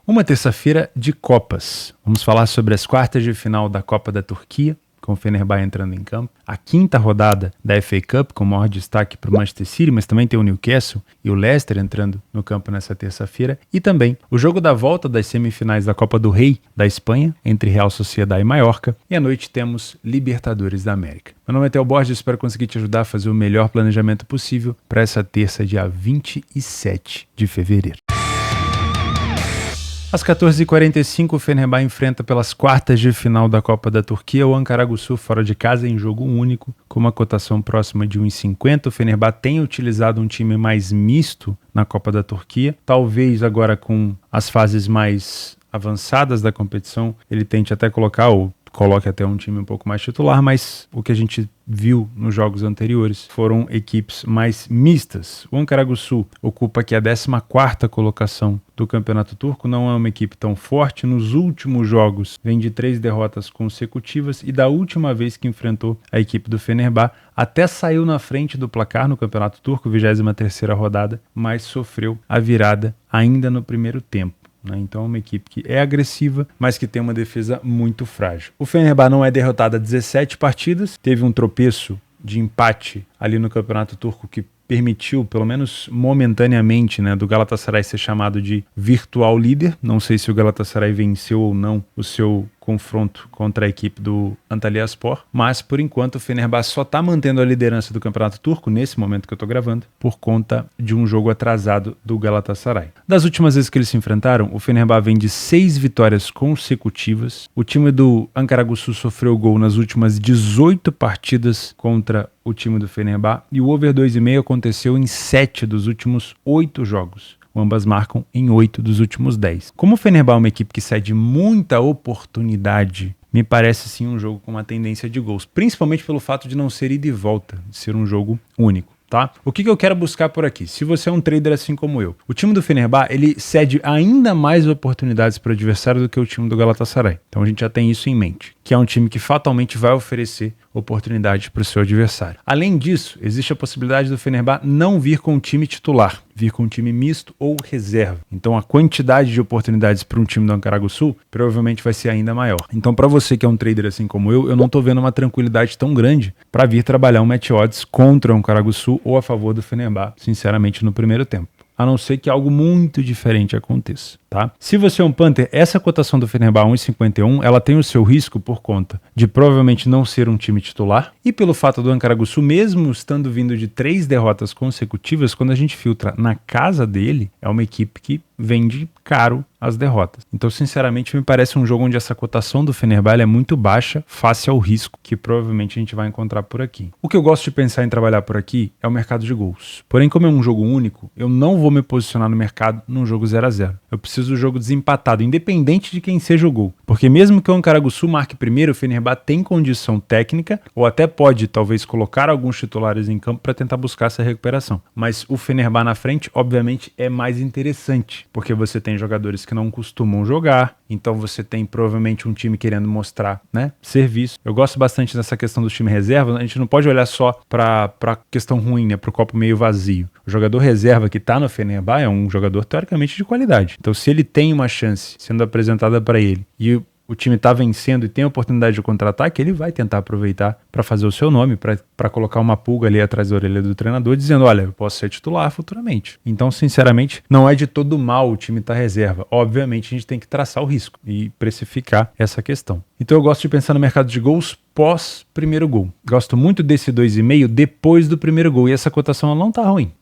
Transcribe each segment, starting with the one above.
Uma terça-feira de Copas. Vamos falar sobre as quartas de final da Copa da Turquia, com o Fenerbahçe entrando em campo. A quinta rodada da FA Cup, com maior destaque para o Manchester City, mas também tem o Newcastle e o Leicester entrando no campo nessa terça-feira. E também o jogo da volta das semifinais da Copa do Rei da Espanha, entre Real Sociedad e Mallorca. E à noite temos Libertadores da América. Meu nome é Theo Borges, espero conseguir te ajudar a fazer o melhor planejamento possível para essa terça, dia 27 de fevereiro. Às 14h45, o Fenerbahçe enfrenta pelas quartas de final da Copa da Turquia o Ankaragucı fora de casa em jogo único, com uma cotação próxima de 1,50. O Fenerbahçe tem utilizado um time mais misto na Copa da Turquia, talvez agora com as fases mais avançadas da competição, ele tente até coloque até um time um pouco mais titular, mas o que a gente viu nos jogos anteriores foram equipes mais mistas. O Ankaragucı ocupa aqui a 14ª colocação do Campeonato Turco, não é uma equipe tão forte. Nos últimos jogos vem de 3 derrotas consecutivas e da última vez que enfrentou a equipe do Fenerbahçe até saiu na frente do placar no Campeonato Turco, 23ª rodada, mas sofreu a virada ainda no primeiro tempo. Então é uma equipe que é agressiva, mas que tem uma defesa muito frágil. O Fenerbahçe não é derrotado há 17 partidas, teve um tropeço de empate ali no Campeonato Turco que permitiu, pelo menos momentaneamente, do Galatasaray ser chamado de virtual líder. Não sei se o Galatasaray venceu ou não o seu confronto contra a equipe do Antalyaspor, mas por enquanto o Fenerbahçe só está mantendo a liderança do Campeonato Turco, nesse momento que eu estou gravando, por conta de um jogo atrasado do Galatasaray. Das últimas vezes que eles se enfrentaram, o Fenerbahçe vem de 6 vitórias consecutivas. O time do Ankaragucı sofreu gol nas últimas 18 partidas contra o time do Fenerbahçe e o over 2,5 aconteceu em 7 dos últimos 8 jogos. Ambas marcam em 8 dos últimos 10. Como o Fenerbahçe é uma equipe que cede muita oportunidade, me parece sim um jogo com uma tendência de gols, principalmente pelo fato de não ser ida e volta, de ser um jogo único. Tá? O que eu quero buscar por aqui? Se você é um trader assim como eu, o time do Fenerbahçe ele cede ainda mais oportunidades para o adversário do que o time do Galatasaray. Então a gente já tem isso em mente, que é um time que fatalmente vai oferecer oportunidade para o seu adversário. Além disso, existe a possibilidade do Fenerbahçe não vir com um time titular, vir com um time misto ou reserva. Então a quantidade de oportunidades para um time do Ankaragucı provavelmente vai ser ainda maior. Então para você que é um trader assim como eu não estou vendo uma tranquilidade tão grande para vir trabalhar um match odds contra o Ankaragucı ou a favor do Fenerbahçe, sinceramente, no primeiro tempo. A não ser que algo muito diferente aconteça, tá? Se você é um punter, essa cotação do Fenerbahçe 1,51, ela tem o seu risco por conta de provavelmente não ser um time titular e pelo fato do Ankaragucı, mesmo estando vindo de 3 derrotas consecutivas, quando a gente filtra na casa dele, é uma equipe que vende caro as derrotas. Então, sinceramente, me parece um jogo onde essa cotação do Fenerbahçe é muito baixa face ao risco que provavelmente a gente vai encontrar por aqui. O que eu gosto de pensar em trabalhar por aqui é o mercado de gols. Porém, como é um jogo único, eu não vou me posicionar no mercado num jogo 0-0. Eu preciso do jogo desempatado, independente de quem seja o gol. Porque mesmo que o Ankaragucı marque primeiro, o Fenerbahçe tem condição técnica, ou até pode, talvez, colocar alguns titulares em campo para tentar buscar essa recuperação. Mas o Fenerbahçe na frente, obviamente, é mais interessante, porque você tem jogadores que não costumam jogar, então você tem provavelmente um time querendo mostrar, serviço. Eu gosto bastante dessa questão do time reserva, a gente não pode olhar só para questão ruim, para o copo meio vazio. O jogador reserva que está no Fenerbahçe é um jogador teoricamente de qualidade. Então se ele tem uma chance sendo apresentada para ele e o time está vencendo e tem a oportunidade de contra-ataque, ele vai tentar aproveitar para fazer o seu nome, para colocar uma pulga ali atrás da orelha do treinador, dizendo, olha, eu posso ser titular futuramente. Então, sinceramente, não é de todo mal o time estar reserva. Obviamente, a gente tem que traçar o risco e precificar essa questão. Então, eu gosto de pensar no mercado de gols pós primeiro gol. Gosto muito desse 2,5 depois do primeiro gol. E essa cotação ela não tá ruim,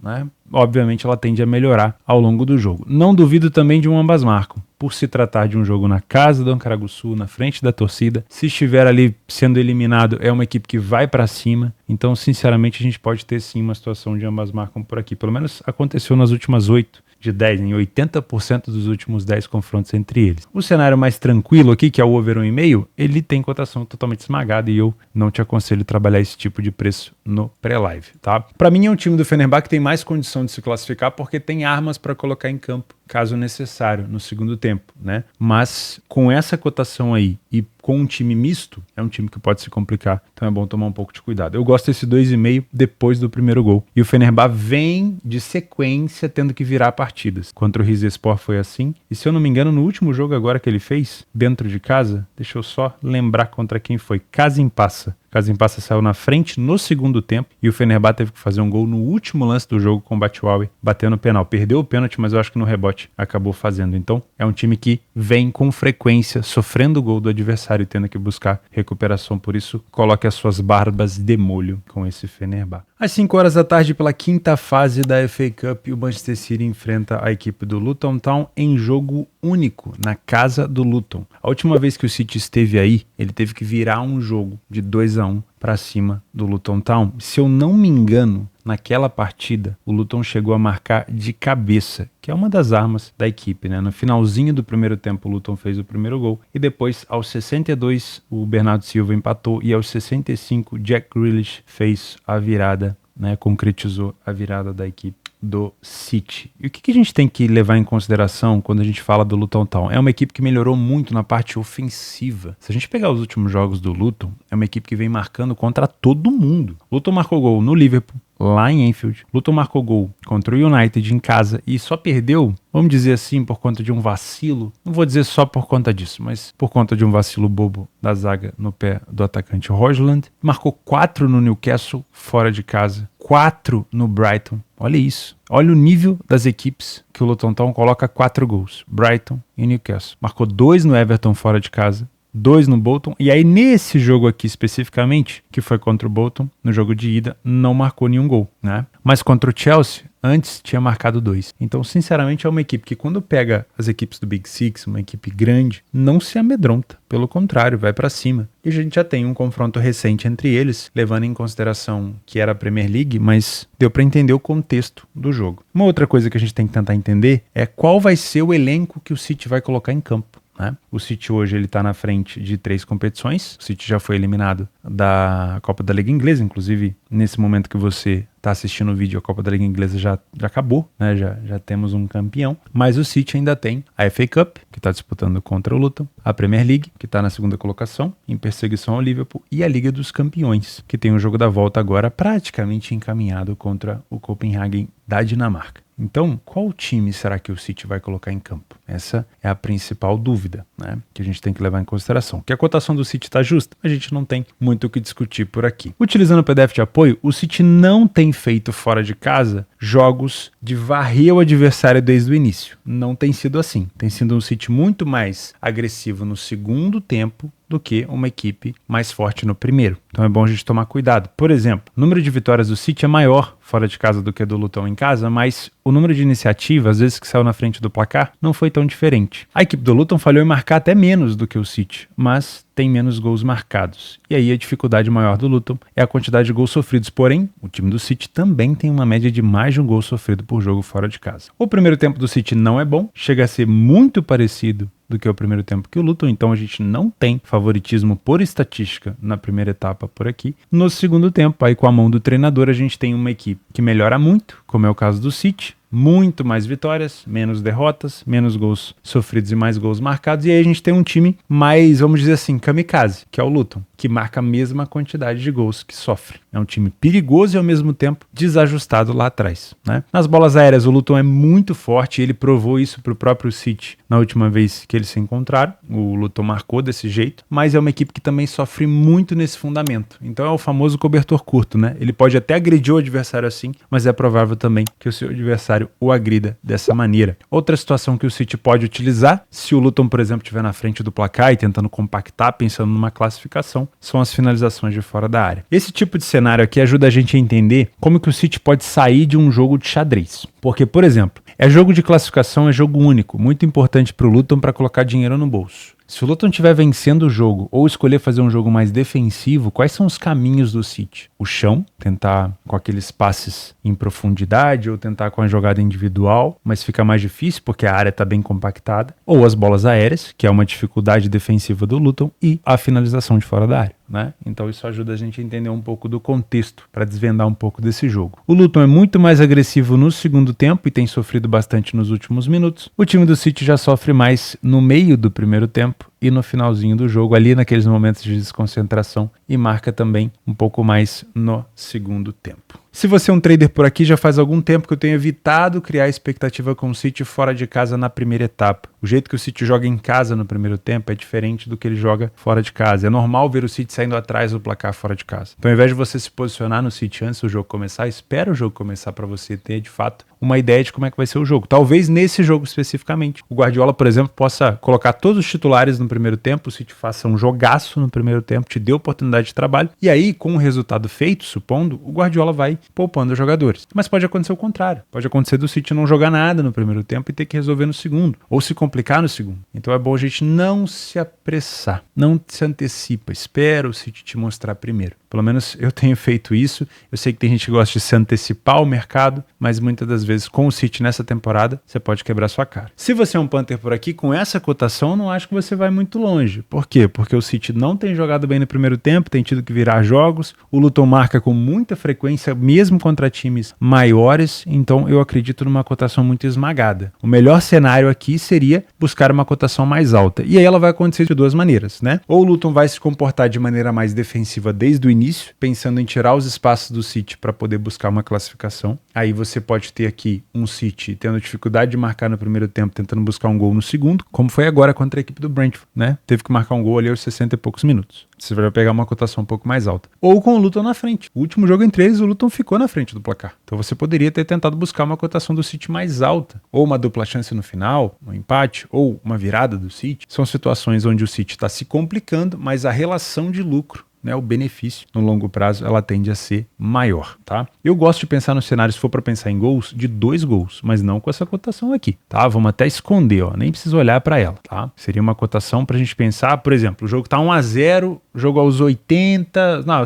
Obviamente ela tende a melhorar ao longo do jogo. Não duvido também de um ambas marcam. Por se tratar de um jogo na casa do Ankaragucı, na frente da torcida. Se estiver ali sendo eliminado, é uma equipe que vai para cima. Então, sinceramente, a gente pode ter sim uma situação de ambas marcam por aqui. Pelo menos aconteceu nas últimas 8 de 10, em 80% dos últimos 10 confrontos entre eles. O cenário mais tranquilo aqui, que é o over 1,5, ele tem cotação totalmente esmagada e eu não te aconselho trabalhar esse tipo de preço no pré-live, tá? Para mim é um time do Fenerbahçe que tem mais condição de se classificar porque tem armas para colocar em campo caso necessário no segundo tempo, Mas com essa cotação aí e com um time misto, é um time que pode se complicar, então é bom tomar um pouco de cuidado. Eu gosto desse 2,5 depois do primeiro gol. E o Fenerbahçe vem de sequência tendo que virar a partida. partidas. Contra o Rizespor foi assim. E se eu não me engano, no último jogo agora que ele fez, dentro de casa, deixa eu só lembrar contra quem foi. Kasimpasa. Kasimpasa saiu na frente no segundo tempo e o Fenerbahçe teve que fazer um gol no último lance do jogo com o Batshuayi batendo o penal. Perdeu o pênalti, mas eu acho que no rebote acabou fazendo. Então, é um time que vem com frequência sofrendo o gol do adversário e tendo que buscar recuperação. Por isso, coloque as suas barbas de molho com esse Fenerbahçe. Às 5 horas da tarde, pela quinta fase da FA Cup, o Manchester City enfrenta a equipe do Luton Town em jogo único, na casa do Luton. A última vez que o City esteve aí, ele teve que virar um jogo de 2-1 para cima do Luton Town. Se eu não me engano, naquela partida, o Luton chegou a marcar de cabeça, que é uma das armas da equipe, né? No finalzinho do primeiro tempo, o Luton fez o primeiro gol e depois, aos 62, o Bernardo Silva empatou e aos 65, Jack Grealish fez a virada, né? Concretizou a virada da equipe do City. E o que a gente tem que levar em consideração quando a gente fala do Luton Town? É uma equipe que melhorou muito na parte ofensiva. Se a gente pegar os últimos jogos do Luton, é uma equipe que vem marcando contra todo mundo. Luton marcou gol no Liverpool, lá em Anfield. Luton marcou gol contra o United em casa e só perdeu, vamos dizer assim, por conta de um vacilo. Não vou dizer só por conta disso, mas por conta de um vacilo bobo da zaga no pé do atacante Højlund. Marcou 4 no Newcastle, fora de casa. 4 no Brighton. Olha isso. Olha o nível das equipes que o Luton Town coloca 4 gols. Brighton e Newcastle. Marcou 2 no Everton fora de casa. 2 no Bolton, e aí nesse jogo aqui especificamente, que foi contra o Bolton, no jogo de ida, não marcou nenhum gol, né? Mas contra o Chelsea, antes tinha marcado 2. Então, sinceramente, é uma equipe que quando pega as equipes do Big Six, uma equipe grande, não se amedronta. Pelo contrário, vai pra cima. E a gente já tem um confronto recente entre eles, levando em consideração que era a Premier League, mas deu pra entender o contexto do jogo. Uma outra coisa que a gente tem que tentar entender é qual vai ser o elenco que o City vai colocar em campo. Né? O City hoje ele está na frente de 3 competições. O City já foi eliminado da Copa da Liga Inglesa, inclusive nesse momento que você está assistindo o vídeo, a Copa da Liga Inglesa já acabou, né? Já temos um campeão, mas o City ainda tem a FA Cup, que está disputando contra o Luton, a Premier League, que está na segunda colocação, em perseguição ao Liverpool, e a Liga dos Campeões, que tem o jogo da volta agora praticamente encaminhado contra o Copenhagen da Dinamarca. Então, qual time será que o City vai colocar em campo? Essa é a principal dúvida, né, que a gente tem que levar em consideração. Que a cotação do City está justa, a gente não tem muito o que discutir por aqui. Utilizando o PDF de apoio, o City não tem feito fora de casa jogos de varrer o adversário desde o início. Não tem sido assim. Tem sido um City muito mais agressivo no segundo tempo do que uma equipe mais forte no primeiro. Então é bom a gente tomar cuidado. Por exemplo, o número de vitórias do City é maior fora de casa do que do Luton em casa, mas o número de iniciativa, às vezes que saiu na frente do placar, não foi tão diferente. A equipe do Luton falhou em marcar até menos do que o City, mas tem menos gols marcados. E aí a dificuldade maior do Luton é a quantidade de gols sofridos. Porém, o time do City também tem uma média de mais de um gol sofrido por jogo fora de casa. O primeiro tempo do City não é bom, chega a ser muito parecido do que o primeiro tempo que o Luton, então a gente não tem favoritismo por estatística na primeira etapa por aqui. No segundo tempo, aí com a mão do treinador, a gente tem uma equipe que melhora muito, como é o caso do City, muito mais vitórias, menos derrotas, menos gols sofridos e mais gols marcados, e aí a gente tem um time mais, vamos dizer assim, kamikaze, que é o Luton, que marca a mesma quantidade de gols que sofre. É um time perigoso e ao mesmo tempo desajustado lá atrás, né? Nas bolas aéreas, o Luton é muito forte, e ele provou isso para o próprio City na última vez que eles se encontraram. O Luton marcou desse jeito, mas é uma equipe que também sofre muito nesse fundamento. Então é o famoso cobertor curto, né? Ele pode até agredir o adversário assim, mas é provável também que o seu adversário o agrida dessa maneira. Outra situação que o City pode utilizar, se o Luton, por exemplo, estiver na frente do placar e tentando compactar, pensando numa classificação, são as finalizações de fora da área. Esse tipo de cenário aqui ajuda a gente a entender como que o City pode sair de um jogo de xadrez. Porque, por exemplo, é jogo de classificação, é jogo único, muito importante para o Luton para colocar dinheiro no bolso. Se o Luton estiver vencendo o jogo ou escolher fazer um jogo mais defensivo, quais são os caminhos do City? O chão, tentar com aqueles passes em profundidade ou tentar com a jogada individual, mas fica mais difícil porque a área está bem compactada. Ou as bolas aéreas, que é uma dificuldade defensiva do Luton, e a finalização de fora da área, né? Então isso ajuda a gente a entender um pouco do contexto para desvendar um pouco desse jogo. O Luton é muito mais agressivo no segundo tempo e tem sofrido bastante nos últimos minutos. O time do City já sofre mais no meio do primeiro tempo e no finalzinho do jogo, ali naqueles momentos de desconcentração, e marca também um pouco mais no segundo tempo. Se você é um trader por aqui, já faz algum tempo que eu tenho evitado criar expectativa com o City fora de casa na primeira etapa. O jeito que o City joga em casa no primeiro tempo é diferente do que ele joga fora de casa. É normal ver o City saindo atrás do placar fora de casa. Então, ao invés de você se posicionar no City antes do jogo começar, espera o jogo começar para você ter, de fato, uma ideia de como é que vai ser o jogo. Talvez nesse jogo especificamente. O Guardiola, por exemplo, possa colocar todos os titulares no primeiro tempo, o City faça um jogaço no primeiro tempo, te dê oportunidade de trabalho, e aí, com o resultado feito, supondo, o Guardiola vai poupando os jogadores. Mas pode acontecer o contrário. Pode acontecer do City não jogar nada no primeiro tempo e ter que resolver no segundo, ou se complicar no segundo. Então é bom a gente não se apressar, não se antecipa, espera o City te mostrar primeiro. Pelo menos eu tenho feito isso. Eu sei que tem gente que gosta de se antecipar ao mercado, mas muitas das vezes com o City nessa temporada, você pode quebrar sua cara. Se você é um Panther por aqui, com essa cotação, eu não acho que você vai muito longe. Por quê? Porque o City não tem jogado bem no primeiro tempo, tem tido que virar jogos, o Luton marca com muita frequência, mesmo contra times maiores, então eu acredito numa cotação muito esmagada. O melhor cenário aqui seria buscar uma cotação mais alta. E aí ela vai acontecer de duas maneiras, né? Ou o Luton vai se comportar de maneira mais defensiva desde o início, pensando em tirar os espaços do City para poder buscar uma classificação. Aí você pode ter aqui um City tendo dificuldade de marcar no primeiro tempo, tentando buscar um gol no segundo, como foi agora contra a equipe do Brentford, né? Teve que marcar um gol ali aos 60 e poucos minutos. Você vai pegar uma cotação um pouco mais alta. Ou com o Luton na frente. O último jogo entre eles, o Luton ficou na frente do placar. Então você poderia ter tentado buscar uma cotação do City mais alta. Ou uma dupla chance no final, um empate, ou uma virada do City. São situações onde o City está se complicando, mas a relação de lucro, né, o benefício no longo prazo, ela tende a ser maior, tá? Eu gosto de pensar no cenário, se for para pensar em gols, de 2 gols, mas não com essa cotação aqui, tá? Vamos até esconder, ó, nem precisa olhar para ela, tá? Seria uma cotação pra gente pensar, por exemplo, o jogo tá 1-0, jogo aos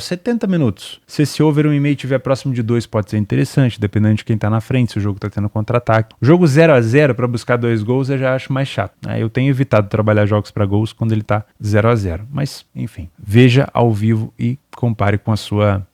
70 minutos. Se esse over 1,5 estiver próximo de 2, pode ser interessante, dependendo de quem tá na frente, se o jogo tá tendo contra-ataque. O jogo 0-0 para buscar 2 gols eu já acho mais chato, né? Eu tenho evitado trabalhar jogos para gols quando ele tá 0-0, mas enfim, veja ao vivo e compare com a sua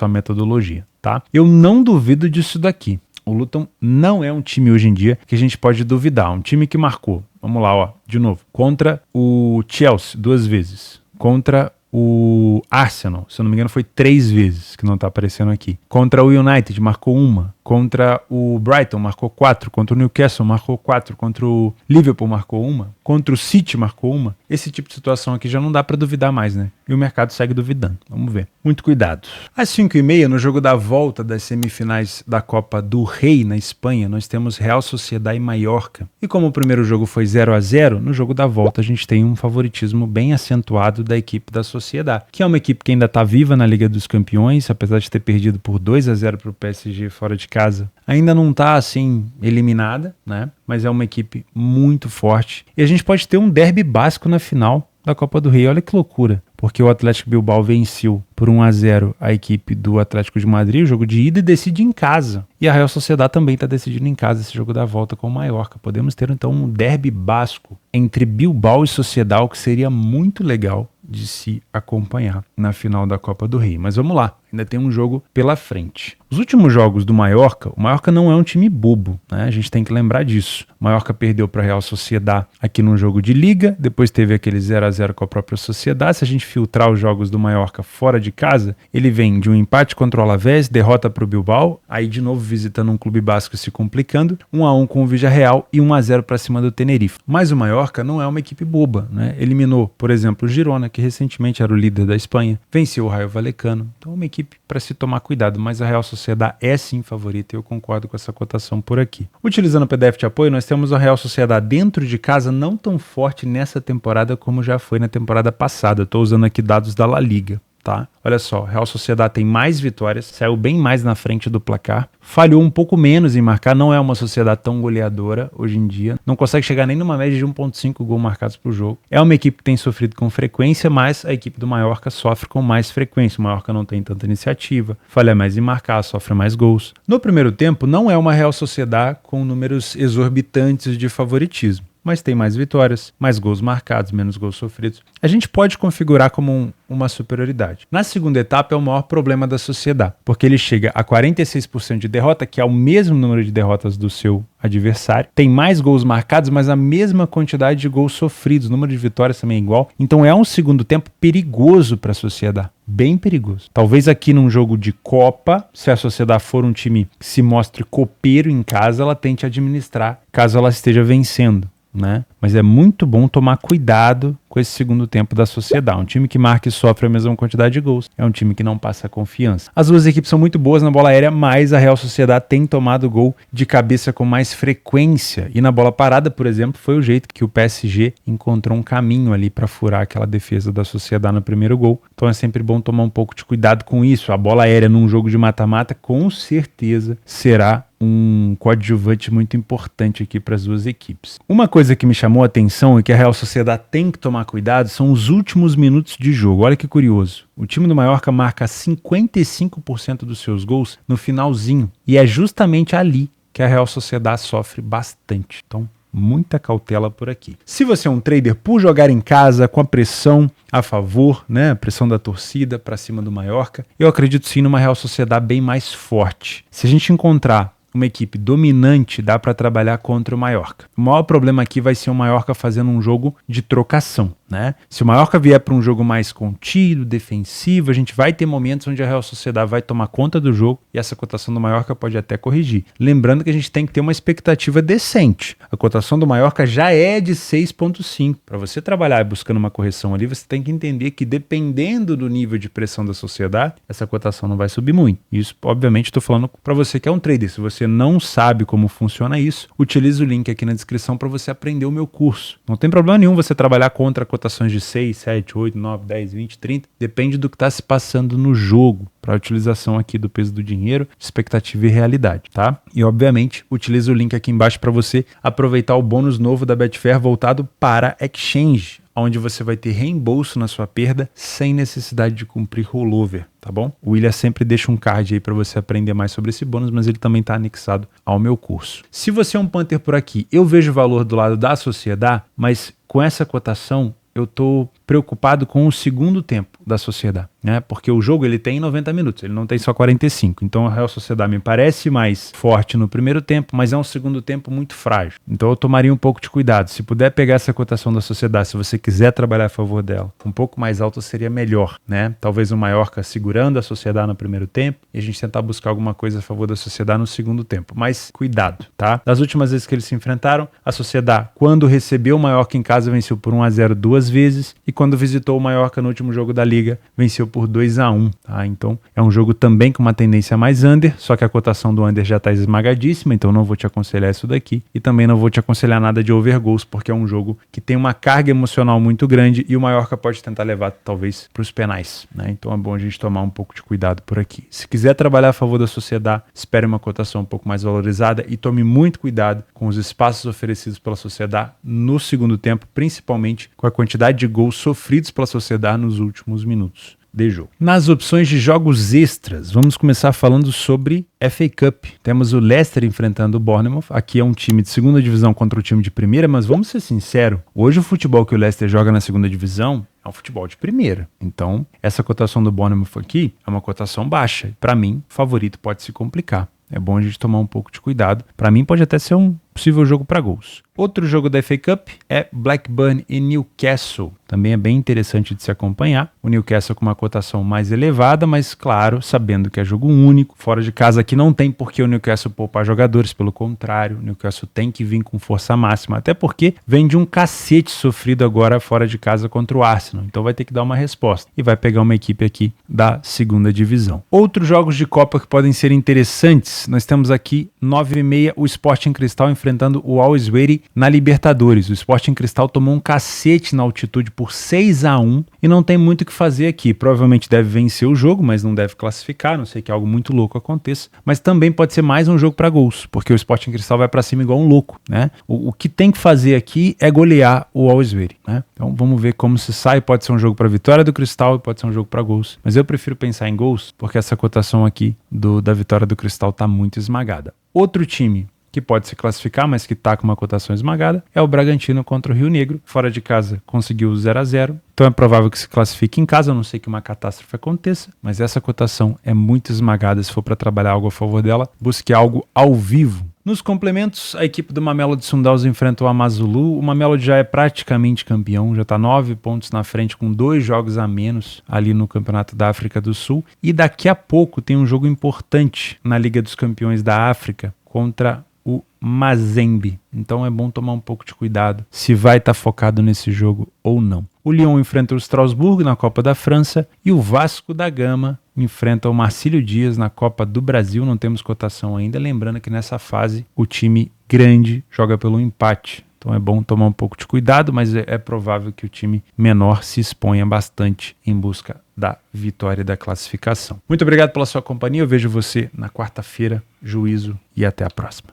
metodologia, tá? Eu não duvido disso daqui. O Luton não é um time hoje em dia que a gente pode duvidar. Um time que marcou, vamos lá, ó, de novo, contra o Chelsea 2 vezes, contra o Arsenal, se eu não me engano foi 3 vezes, que não tá aparecendo aqui. Contra o United marcou 1, contra o Brighton marcou 4, contra o Newcastle marcou 4, contra o Liverpool marcou 1, contra o City marcou 1. Esse tipo de situação aqui já não dá para duvidar mais, né? E o mercado segue duvidando. Vamos ver. Muito cuidado. Às 5h30, no jogo da volta das semifinais da Copa do Rei na Espanha, nós temos Real Sociedad e Mallorca. E como o primeiro jogo foi 0-0, no jogo da volta a gente tem um favoritismo bem acentuado da equipe da Sociedad, que é uma equipe que ainda está viva na Liga dos Campeões, apesar de ter perdido por 2-0 para o PSG fora de casa. Ainda não está assim eliminada, né? Mas é uma equipe muito forte. E a gente pode ter um derby básico na final da Copa do Rei. Olha que loucura. Porque o Atlético Bilbao venceu por 1-0 a equipe do Atlético de Madrid, o jogo de ida, e decide em casa. E a Real Sociedad também está decidindo em casa esse jogo da volta com o Mallorca. Podemos ter então um derby basco entre Bilbao e Sociedad, o que seria muito legal de se acompanhar na final da Copa do Rei. Mas vamos lá, ainda tem um jogo pela frente. Os últimos jogos do Mallorca, o Mallorca não é um time bobo, né? A gente tem que lembrar disso. O Mallorca perdeu para a Real Sociedad aqui num jogo de liga, depois teve aquele 0-0 com a própria Sociedad. Se a gente filtrar os jogos do Mallorca fora de casa, ele vem de um empate contra o Alavés, derrota para o Bilbao, aí de novo visitando um clube basco se complicando, 1-1 com o Villarreal e 1-0 para cima do Tenerife. Mas o Mallorca não é uma equipe boba, né? Eliminou, por exemplo, o Girona, que recentemente era o líder da Espanha, venceu o Rayo Vallecano. Então é uma equipe para se tomar cuidado, mas a Real Sociedad é sim favorita e eu concordo com essa cotação por aqui. Utilizando o PDF de apoio, nós temos a Real Sociedad dentro de casa não tão forte nessa temporada como já foi na temporada passada. Estou usando aqui dados da La Liga. Tá? Olha só, Real Sociedad tem mais vitórias, saiu bem mais na frente do placar, falhou um pouco menos em marcar, não é uma Sociedad tão goleadora hoje em dia, não consegue chegar nem numa média de 1,5 gols marcados por jogo. É uma equipe que tem sofrido com frequência, mas a equipe do Mallorca sofre com mais frequência. O Mallorca não tem tanta iniciativa, falha mais em marcar, sofre mais gols. No primeiro tempo, não é uma Real Sociedad com números exorbitantes de favoritismo. mas tem mais vitórias, mais gols marcados, menos gols sofridos. A gente pode configurar como uma superioridade. Na segunda etapa é o maior problema da Sociedad, porque ele chega a 46% de derrota, que é o mesmo número de derrotas do seu adversário, tem mais gols marcados, mas a mesma quantidade de gols sofridos, o número de vitórias também é igual. Então é um segundo tempo perigoso para a Sociedad, bem perigoso. Talvez aqui num jogo de Copa, se a Sociedad for um time que se mostre copeiro em casa, ela tente administrar, caso ela esteja vencendo, né? Mas é muito bom tomar cuidado com esse segundo tempo da Sociedad. Um time que marca e sofre a mesma quantidade de gols é um time que não passa confiança. As duas equipes são muito boas na bola aérea, mas a Real Sociedad tem tomado gol de cabeça com mais frequência. E na bola parada, por exemplo, foi o jeito que o PSG encontrou um caminho ali para furar aquela defesa da Sociedad no primeiro gol. Então é sempre bom tomar um pouco de cuidado com isso. A bola aérea num jogo de mata-mata com certeza será um coadjuvante muito importante aqui para as duas equipes. Uma coisa que me chamou a atenção e que a Real Sociedad tem que tomar cuidado são os últimos minutos de jogo. Olha que curioso. O time do Mallorca marca 55% dos seus gols no finalzinho. E é justamente ali que a Real Sociedad sofre bastante. Então, muita cautela por aqui. Se você é um trader por jogar em casa com a pressão a favor, né, a pressão da torcida para cima do Mallorca, eu acredito sim numa Real Sociedad bem mais forte. Se a gente encontrar uma equipe dominante, dá para trabalhar contra o Mallorca. O maior problema aqui vai ser o Mallorca fazendo um jogo de trocação, né? Se o Mallorca vier para um jogo mais contido, defensivo, a gente vai ter momentos onde a Real Sociedad vai tomar conta do jogo e essa cotação do Mallorca pode até corrigir. Lembrando que a gente tem que ter uma expectativa decente. A cotação do Mallorca já é de 6,5. Para você trabalhar buscando uma correção ali, você tem que entender que dependendo do nível de pressão da Sociedad, essa cotação não vai subir muito. Isso, obviamente, estou falando para você que é um trader. Se você não sabe como funciona isso, utilize o link aqui na descrição para você aprender o meu curso. Não tem problema nenhum você trabalhar contra cotações de 6, 7, 8, 9, 10, 20, 30. Depende do que está se passando no jogo para a utilização aqui do peso do dinheiro, expectativa e realidade, tá? E, obviamente, utilize o link aqui embaixo para você aproveitar o bônus novo da Betfair voltado para Exchange, onde você vai ter reembolso na sua perda sem necessidade de cumprir rollover, tá bom? O William sempre deixa um card aí para você aprender mais sobre esse bônus, mas ele também está anexado ao meu curso. Se você é um punter por aqui, eu vejo valor do lado da Sociedad, mas com essa cotação eu estou preocupado com o segundo tempo da Sociedad, né? Porque o jogo ele tem 90 minutos, ele não tem só 45. Então a Real Sociedad me parece mais forte no primeiro tempo, mas é um segundo tempo muito frágil. Então eu tomaria um pouco de cuidado. Se puder pegar essa cotação da Sociedad, se você quiser trabalhar a favor dela, um pouco mais alta seria melhor, né? Talvez o Mallorca segurando a Sociedad no primeiro tempo e a gente tentar buscar alguma coisa a favor da Sociedad no segundo tempo. Mas cuidado, tá? Das últimas vezes que eles se enfrentaram, a Sociedad, quando recebeu o Mallorca em casa, venceu por 1-0 duas vezes e quando visitou o Mallorca no último jogo da Liga, venceu por 2-1, tá? Então é um jogo também com uma tendência mais under, só que a cotação do under já está esmagadíssima, então não vou te aconselhar isso daqui e também não vou te aconselhar nada de over goals, porque é um jogo que tem uma carga emocional muito grande e o Mallorca pode tentar levar talvez para os penais, né? Então é bom a gente tomar um pouco de cuidado por aqui. Se quiser trabalhar a favor da Sociedad, espere uma cotação um pouco mais valorizada e tome muito cuidado com os espaços oferecidos pela Sociedad no segundo tempo, principalmente com a quantidade de gols sofridos pela Sociedad nos últimos minutos de jogo. Nas opções de jogos extras, vamos começar falando sobre FA Cup. Temos o Leicester enfrentando o Bournemouth. Aqui é um time de segunda divisão contra o time de primeira, mas vamos ser sinceros, hoje o futebol que o Leicester joga na segunda divisão é um futebol de primeira. Então, essa cotação do Bournemouth aqui é uma cotação baixa. Para mim, o favorito pode se complicar. É bom a gente tomar um pouco de cuidado. Para mim, pode até ser um possível jogo para gols. Outro jogo da FA Cup é Blackburn e Newcastle. Também é bem interessante de se acompanhar. O Newcastle com uma cotação mais elevada, mas claro, sabendo que é jogo único. Fora de casa aqui não tem por que o Newcastle poupar jogadores. Pelo contrário, o Newcastle tem que vir com força máxima. Até porque vem de um cacete sofrido agora fora de casa contra o Arsenal. Então vai ter que dar uma resposta. E vai pegar uma equipe aqui da segunda divisão. Outros jogos de Copa que podem ser interessantes. Nós temos aqui 9h30 o Sporting Cristal enfrentando o Always Ready na Libertadores. O Sporting Cristal tomou um cacete na altitude por 6-1 e não tem muito o que fazer aqui. Provavelmente deve vencer o jogo, mas não deve classificar, a não sei que algo muito louco aconteça. Mas também pode ser mais um jogo para gols, porque o Sporting Cristal vai para cima igual um louco, né? O que tem que fazer aqui é golear o Always Ready, né? Então vamos ver como se sai. Pode ser um jogo para vitória do Cristal e pode ser um jogo para gols. Mas eu prefiro pensar em gols, porque essa cotação aqui da vitória do Cristal tá muito esmagada. Outro time que pode se classificar, mas que está com uma cotação esmagada, é o Bragantino contra o Rio Negro. Fora de casa conseguiu 0-0, então é provável que se classifique em casa, a não sei que uma catástrofe aconteça, mas essa cotação é muito esmagada. Se for para trabalhar algo a favor dela, busque algo ao vivo. Nos complementos, a equipe do Mamelodi Sundowns enfrenta o Amazulu. O Mamelodi já é praticamente campeão, já está 9 pontos na frente com 2 jogos a menos ali no Campeonato da África do Sul. E daqui a pouco tem um jogo importante na Liga dos Campeões da África contra o Mazembe. Então é bom tomar um pouco de cuidado se vai estar focado nesse jogo ou não. O Lyon enfrenta o Strasbourg na Copa da França e o Vasco da Gama enfrenta o Marcílio Dias na Copa do Brasil. Não temos cotação ainda, lembrando que nessa fase o time grande joga pelo empate. Então é bom tomar um pouco de cuidado, mas é provável que o time menor se exponha bastante em busca da vitória e da classificação. Muito obrigado pela sua companhia, eu vejo você na quarta-feira. Juízo e até a próxima.